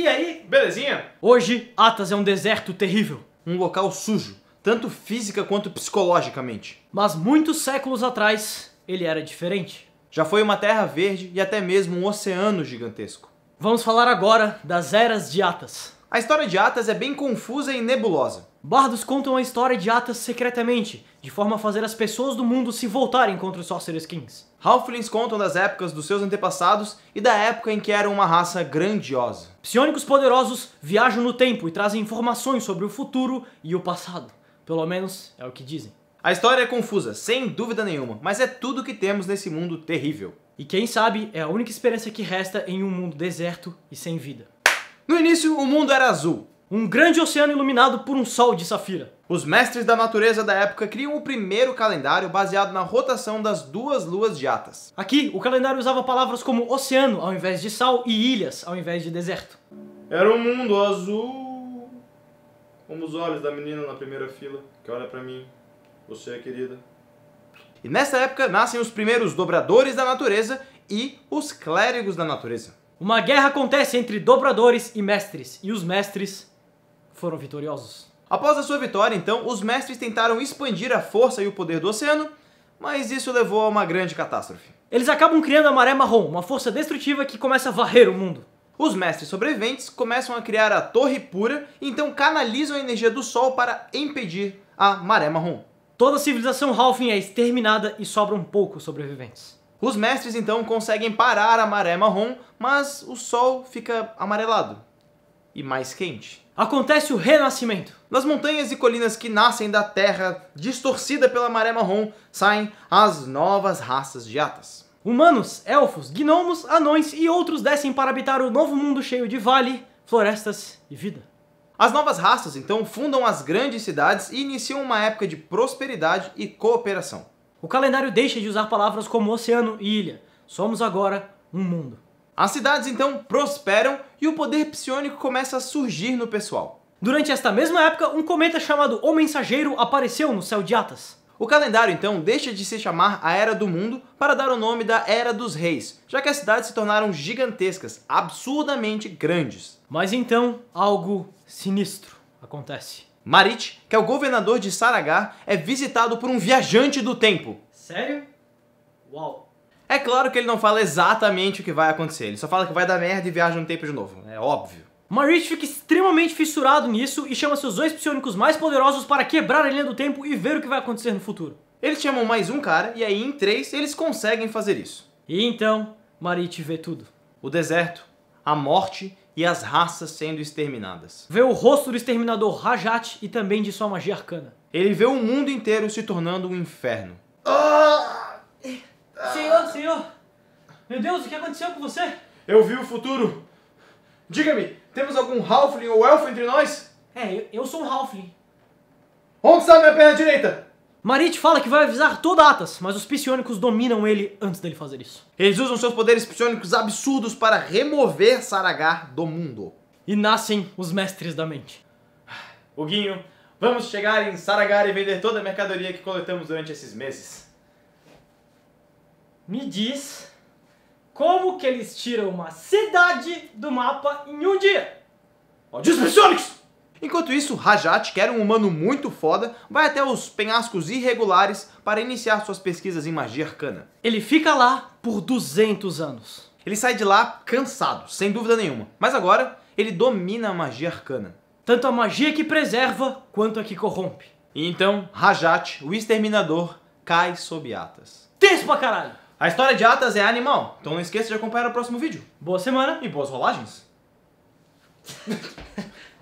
aí? Belezinha? Hoje, Atas é um deserto terrível. Um local sujo, tanto física quanto psicologicamente. Mas muitos séculos atrás, ele era diferente. Já foi uma terra verde e até mesmo um oceano gigantesco. Vamos falar agora das Eras de Atas. A história de Atas é bem confusa e nebulosa. Bardos contam a história de Atas secretamente, de forma a fazer as pessoas do mundo se voltarem contra os Sorcerer's Kings. Halflings contam das épocas dos seus antepassados e da época em que eram uma raça grandiosa. Psionicos poderosos viajam no tempo e trazem informações sobre o futuro e o passado. Pelo menos é o que dizem. A história é confusa, sem dúvida nenhuma, mas é tudo que temos nesse mundo terrível. E quem sabe é a única esperança que resta em um mundo deserto e sem vida. No início, o mundo era azul. Um grande oceano iluminado por um sol de safira. Os mestres da natureza da época criam o primeiro calendário baseado na rotação das duas luas de Atas. Aqui, o calendário usava palavras como oceano ao invés de sal e ilhas ao invés de deserto. Era um mundo azul, como os olhos da menina na primeira fila, que olha pra mim. Você é querida. E nessa época nascem os primeiros dobradores da natureza e os clérigos da natureza. Uma guerra acontece entre dobradores e mestres, e os mestres foram vitoriosos. Após a sua vitória, então, os mestres tentaram expandir a força e o poder do oceano, mas isso levou a uma grande catástrofe. Eles acabam criando a Maré Marrom, uma força destrutiva que começa a varrer o mundo. Os mestres sobreviventes começam a criar a Torre Pura e então canalizam a energia do Sol para impedir a Maré Marrom. Toda a civilização Halfling é exterminada e sobram poucos sobreviventes. Os mestres então conseguem parar a Maré Marrom, mas o Sol fica amarelado e mais quente. Acontece o renascimento. Das montanhas e colinas que nascem da terra distorcida pela Maré Marrom, saem as novas raças de Atas. Humanos, elfos, gnomos, anões e outros descem para habitar o novo mundo cheio de vale, florestas e vida. As novas raças, então, fundam as grandes cidades e iniciam uma época de prosperidade e cooperação. O calendário deixa de usar palavras como oceano e ilha. Somos agora um mundo. As cidades, então, prosperam e o poder psiônico começa a surgir no pessoal. Durante esta mesma época, um cometa chamado O Mensageiro apareceu no céu de Atas. O calendário, então, deixa de se chamar a Era do Mundo para dar o nome da Era dos Reis, já que as cidades se tornaram gigantescas, absurdamente grandes. Mas então, algo sinistro acontece. Marit, que é o governador de Saragar, é visitado por um viajante do tempo. Sério? Uau. É claro que ele não fala exatamente o que vai acontecer, ele só fala que vai dar merda e viaja no tempo de novo, é óbvio. Marit fica extremamente fissurado nisso e chama seus dois psionicos mais poderosos para quebrar a linha do tempo e ver o que vai acontecer no futuro. Eles chamam mais um cara e aí em 3 eles conseguem fazer isso. E então, Marit vê tudo. O deserto, a morte e as raças sendo exterminadas. Vê o rosto do exterminador Rajat e também de sua magia arcana. Ele vê o mundo inteiro se tornando um inferno. Senhor! Meu Deus, o que aconteceu com você? Eu vi o futuro. Diga-me, temos algum Halfling ou Elfo entre nós? Eu sou um Halfling. Onde está minha perna direita? Marit fala que vai avisar toda Atas, mas os psionicos dominam ele antes dele fazer isso. Eles usam seus poderes psionicos absurdos para remover Saragar do mundo. E nascem os Mestres da Mente. Huguinho, vamos chegar em Saragar e vender toda a mercadoria que coletamos durante esses meses. Me diz como que eles tiram uma cidade do mapa em um dia? Malditos psionicos! Enquanto isso, Rajat, que era um humano muito foda, vai até os penhascos irregulares para iniciar suas pesquisas em magia arcana. Ele fica lá por 200 anos. Ele sai de lá cansado, sem dúvida nenhuma. Mas agora, ele domina a magia arcana. Tanto a magia que preserva, quanto a que corrompe. E então, Rajat, o exterminador, cai sob Atas. Tenso pra caralho! A história de Atas é animal, então não esqueça de acompanhar o próximo vídeo. Boa semana E boas rolagens!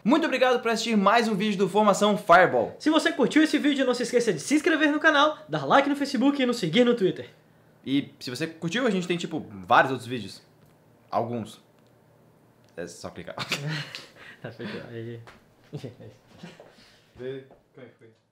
Muito obrigado por assistir mais um vídeo do Formação Fireball. Se você curtiu esse vídeo, não se esqueça de se inscrever no canal, dar like no Facebook e nos seguir no Twitter. E se você curtiu, a gente tem, tipo, vários outros vídeos. Alguns. É só clicar. Tá feito. Aí. Vê como é que foi.